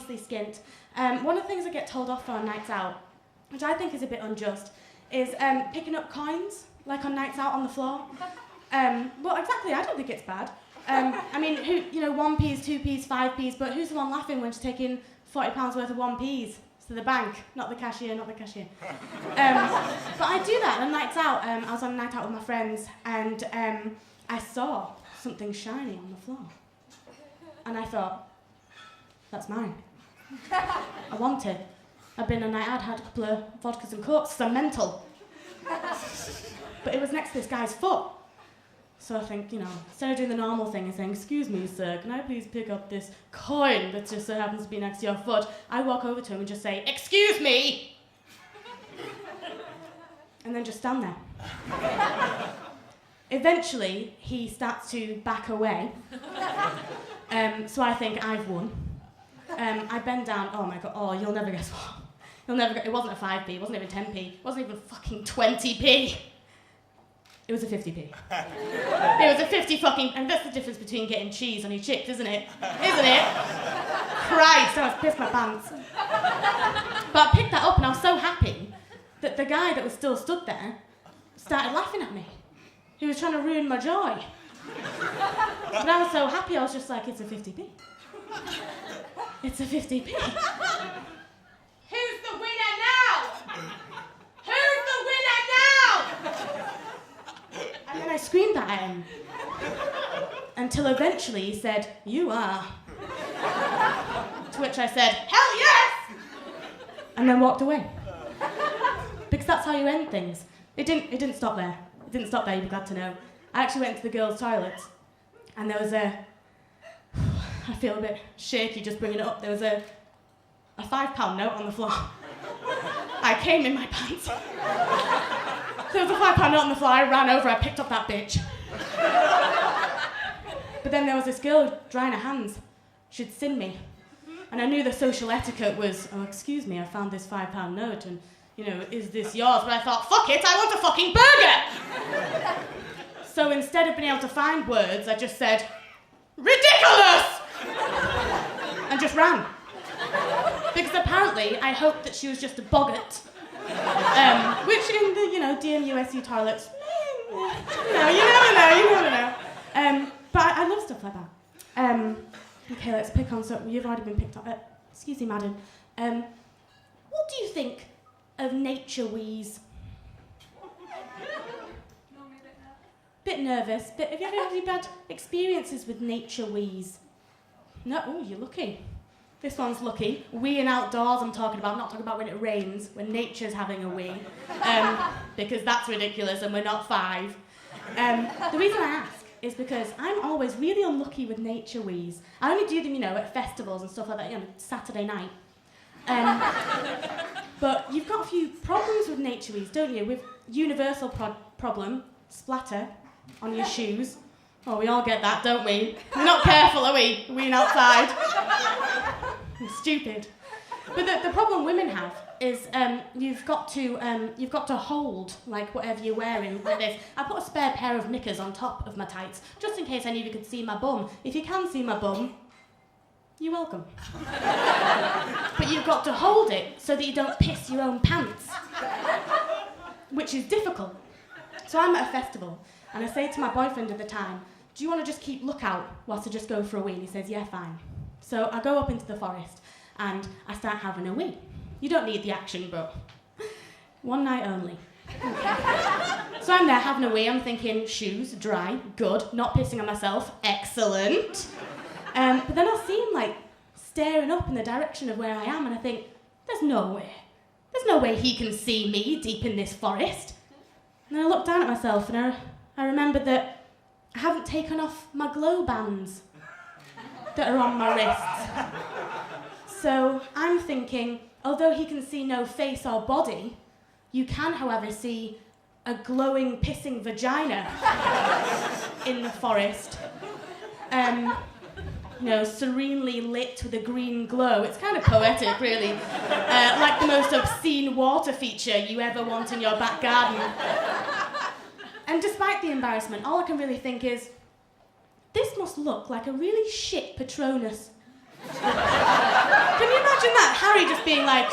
obviously skint. One of the things I get told off for on nights out, which I think is a bit unjust, is picking up coins, like on nights out on the floor. Well, exactly, I don't think it's bad. I mean, 1p's, 2p's, 5p's, but who's the one laughing when she's taking £40 worth of 1p's to the bank? Not the cashier, not the cashier. But I do that on nights out. I was on a night out with my friends, and I saw something shiny on the floor. And I thought, that's mine. I want it. I've been on a night out, had a couple of vodkas and cokes, because I'm mental. But it was next to this guy's foot. So I think, instead of doing the normal thing and saying, excuse me, sir, can I please pick up this coin that just so happens to be next to your foot? I walk over to him and just say, excuse me! And then just stand there. Eventually, he starts to back away. So I think I've won. I bend down, oh my God, you'll never guess what. It wasn't a 5p, it wasn't even 10p, it wasn't even fucking 20p. It was a 50p. It was a 50 fucking, and that's the difference between getting cheese on your chips, isn't it? Isn't it? Christ, I was pissed my pants. But I picked that up and I was so happy that the guy that was still stood there started laughing at me. He was trying to ruin my joy. But I was so happy, I was just like, it's a 50p. It's a 50p. Who's the winner now? Who's the winner now? And then I screamed at him. Until eventually he said, you are. To which I said, hell yes! And then walked away. Because that's how you end things. It didn't stop there. It didn't stop there, you'd be glad to know. I actually went to the girls' toilets, and there was I feel a bit shaky just bringing it up, there was a £5 note on the floor. I came in my pants. There was a £5 note on the floor, I ran over, I picked up that bitch. But then there was this girl drying her hands. She'd seen me. And I knew the social etiquette was, oh, excuse me, I found this £5 note, and, is this yours? But I thought, fuck it, I want a fucking burger! So instead of being able to find words, I just said, ridiculous! And just ran. Because apparently I hoped that she was just a boggart. Which in the, DMUSU toilets, you never know. But I love stuff like that. Okay, let's pick on something. You've already been picked up. Excuse me, madam. What do you think of nature wheeze? Bit nervous, but have you ever had any bad experiences with nature wheeze? No? Oh, you're lucky. This one's lucky. Weeing outdoors I'm talking about, I'm not talking about when it rains, when nature's having a wee. Because that's ridiculous and we're not 5. The reason I ask is because I'm always really unlucky with nature wheeze. I only do them, at festivals and stuff like that, Saturday night. But you've got a few problems with nature wheeze, don't you? With universal problem, splatter on your shoes. Oh, we all get that, don't we? We're not careful, are we? We're outside. We're stupid. But the problem women have is you've got to hold like whatever you're wearing like this. I put a spare pair of knickers on top of my tights just in case any of you could see my bum. If you can see my bum, you're welcome. But you've got to hold it so that you don't piss your own pants, which is difficult. So I'm at a festival and I say to my boyfriend at the time, do you want to just keep lookout whilst I just go for a wee? And he says, yeah, fine. So I go up into the forest and I start having a wee. You don't need the action, but one night only. Okay. So I'm there having a wee, I'm thinking, shoes, dry, good, not pissing on myself, excellent. But then I'll see him staring up in the direction of where I am and I think, there's no way he can see me deep in this forest. And then I look down at myself and I remember that I haven't taken off my glow bands that are on my wrists. So I'm thinking, although he can see no face or body, you can, however, see a glowing, pissing vagina in the forest. Serenely lit with a green glow. It's kind of poetic, really. Like the most obscene water feature you ever want in your back garden. And despite the embarrassment, all I can really think is, this must look like a really shit Patronus. Can you imagine that? Harry just being like,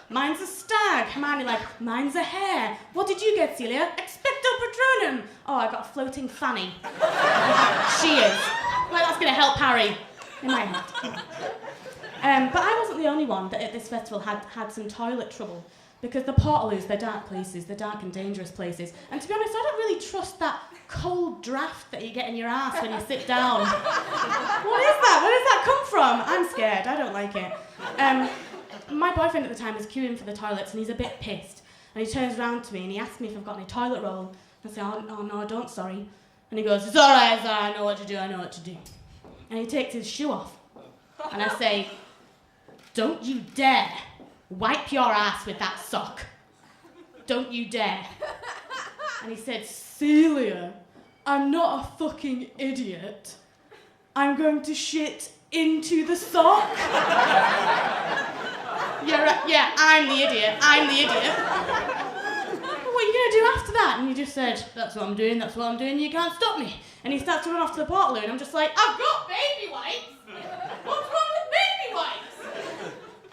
mine's a stag. Hermione like, mine's a hare. What did you get, Celia? Expecto Patronum. Oh, I got a floating fanny. She is. Like, that's going to help Harry. It might help. But I wasn't the only one that at this festival had some toilet trouble. Because the Portaloos, they're dark places, they're dark and dangerous places. And to be honest, I don't really trust that cold draft that you get in your ass when you sit down. What is that? Where does that come from? I'm scared, I don't like it. My boyfriend at the time was queuing for the toilets and he's a bit pissed. And he turns around to me and he asks me if I've got any toilet roll. I say, oh no, I don't, sorry. And he goes, it's all right, I know what to do. And he takes his shoe off. And I say, don't you dare wipe your ass with that sock. Don't you dare. And he said, Celia, I'm not a fucking idiot. I'm going to shit into the sock. Yeah, I'm the idiot. What are you going to do after that? And he just said, that's what I'm doing, you can't stop me. And he starts to run off to the Portaloo and I'm just like, I've got baby wipes. What's wrong with baby wipes?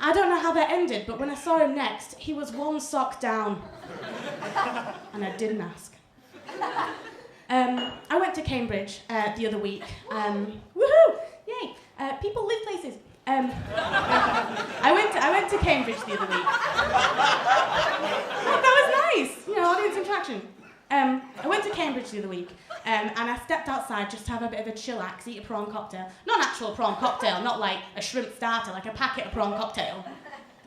I don't know how that ended, but when I saw him next, he was one sock down. And I didn't ask. I went to Cambridge the other week. Woohoo! Yay! People live places. I went to Cambridge the other week. That was nice, audience interaction. I went to Cambridge the other week, and I stepped outside just to have a bit of a chillax, eat a prawn cocktail. Not an actual prawn cocktail, not like a shrimp starter, like a packet of prawn cocktail.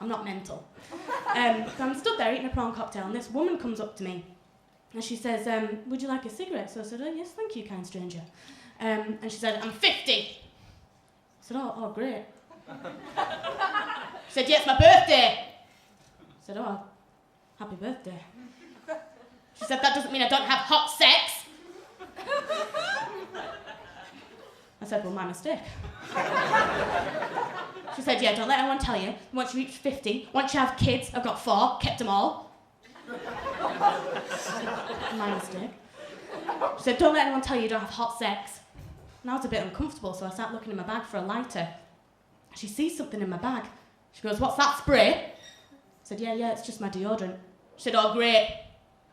I'm not mental. So I'm stood there eating a prawn cocktail, and this woman comes up to me, and she says, would you like a cigarette? So I said, oh, yes, thank you, kind stranger. And she said, I'm 50. I said, oh, great. She said, yeah, it's my birthday. I said, oh, happy birthday. She said, that doesn't mean I don't have hot sex. I said, well, my mistake. She said, yeah, don't let anyone tell you. Once you reach 50, once you have kids, I've got 4, kept them all. My mistake. She said, don't let anyone tell you don't have hot sex. And I was a bit uncomfortable, so I started looking in my bag for a lighter. She sees something in my bag. She goes, what's that spray? I said, yeah, it's just my deodorant. She said, oh, great.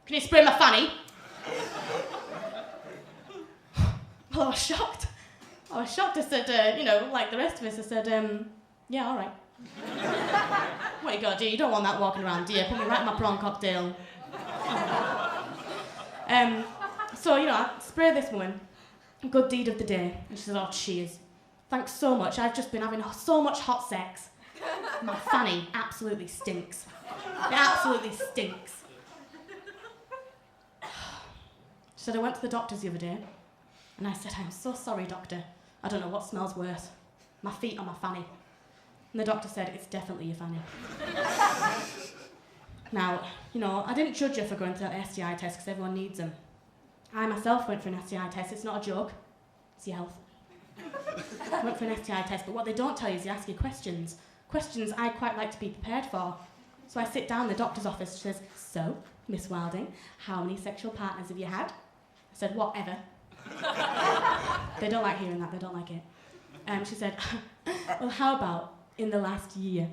Can you spray my fanny? Well, I was shocked. I said, like the rest of us, I said, yeah, all right. What you gotta do? You don't want that walking around, do you? Put me right in my prawn cocktail. So, I spray this woman. Good deed of the day. And she says, oh, cheers. Thanks so much. I've just been having so much hot sex. My fanny absolutely stinks. It absolutely stinks. She said, I went to the doctor's the other day, and I said, I'm so sorry, doctor. I don't know what smells worse, my feet or my fanny. And the doctor said, it's definitely your fanny. Now, I didn't judge her for going through that STI test because everyone needs them. I myself went for an STI test. It's not a joke. It's your health. I went for an STI test, but what they don't tell you is they ask you questions. Questions I quite like to be prepared for. So I sit down in the doctor's office. She says, so, Miss Wilding, how many sexual partners have you had? I said, whatever. They don't like hearing that. They don't like it. She said, well, how about in the last year?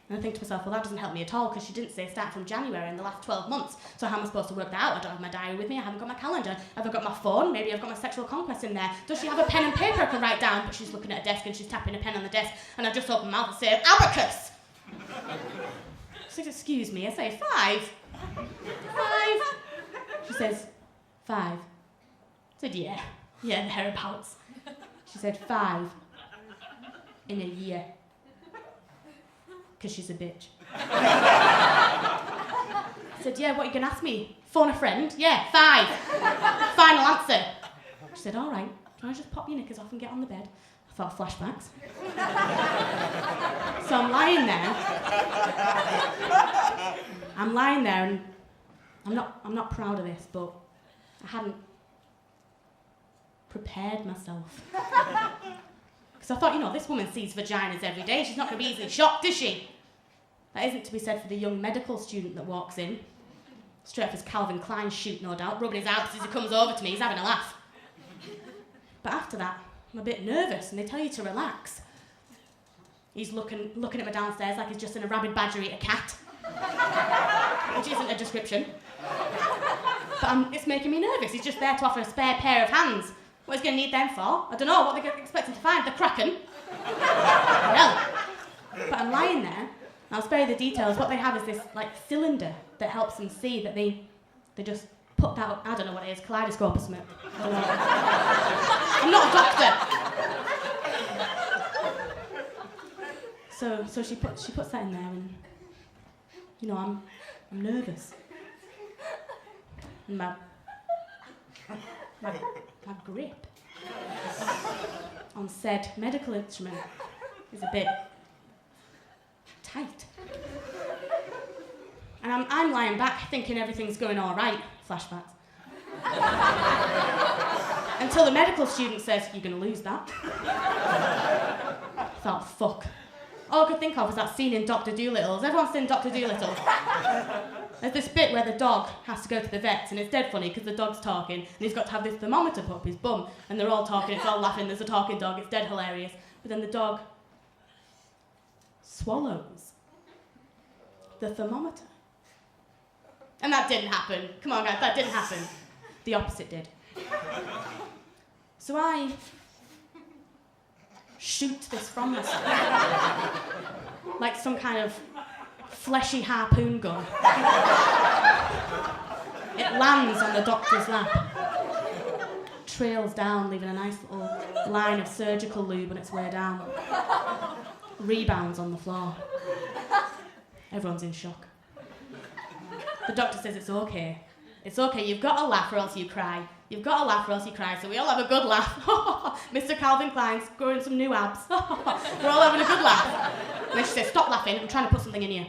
And I think to myself, well, that doesn't help me at all because she didn't say start from January in the last 12 months. So how am I supposed to work that out? I don't have my diary with me. I haven't got my calendar. Have I got my phone? Maybe I've got my sexual conquest in there. Does she have a pen and paper I can write down? But she's looking at a desk and she's tapping a pen on the desk. And I just open my mouth and say, abacus. She says, excuse me. I say, 5. She says, 5. I said, yeah, thereabouts. She said, 5 in a year. Because she's a bitch. I said, yeah, what are you going to ask me? Phone a friend? Yeah, 5. Final answer. She said, all right, can I just pop your knickers off and get on the bed? I thought, flashbacks. So I'm lying there and I'm not proud of this, but I hadn't prepared myself. Because I thought, this woman sees vaginas every day. She's not going to be easily shocked, is she? That isn't to be said for the young medical student that walks in. Straight off his Calvin Klein shoot, no doubt, rubbing his abs as he comes over to me. He's having a laugh. But after that, I'm a bit nervous, and they tell you to relax. He's looking at me downstairs like he's just in a rabid badger eat a cat. Which isn't a description. But it's making me nervous. He's just there to offer a spare pair of hands. What he's going to need them for? I don't know what they're expecting to find. The Kraken? No. But I'm lying there, and I'll spare you the details. What they have is this like cylinder that helps them see that they just put that, I don't know what it is, kaleidoscope or something. I don't know. I'm not a doctor. So she puts that in there, and you know, I'm nervous. And my grip on said medical instrument is a bit tight. And I'm lying back thinking everything's going all right, flashbacks. Until the medical student says, "You're going to lose that." I thought, fuck. All I could think of was that scene in Dr. Dolittle. Has everyone seen Dr. Dolittle? There's this bit where the dog has to go to the vets, and it's dead funny because the dog's talking, and he's got to have this thermometer put up his bum, and they're all talking, it's all laughing, there's a talking dog, it's dead hilarious. But then the dog swallows the thermometer. And that didn't happen. Come on, guys, that didn't happen. The opposite did. So I shoot this from myself. Like some kind of fleshy harpoon gun. It lands on the doctor's lap. Trails down, leaving a nice little line of surgical lube on its way down. Rebounds on the floor. Everyone's in shock. The doctor says it's okay. It's okay, you've got to laugh or else you cry. You've got to laugh or else you cry, so we all have a good laugh. Mr. Calvin Klein's growing some new abs. We're all having a good laugh. And then she says, "Stop laughing, I'm trying to put something in you."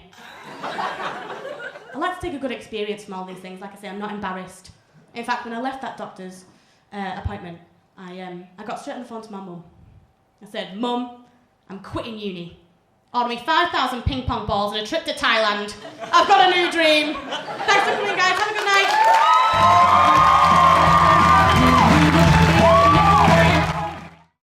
I like to take a good experience from all these things. Like I say, I'm not embarrassed. In fact, when I left that doctor's appointment, I got straight on the phone to my mum. I said, "Mum, I'm quitting uni. Order me 5,000 ping pong balls and a trip to Thailand. I've got a new dream." Thanks for coming, guys. Have a good night.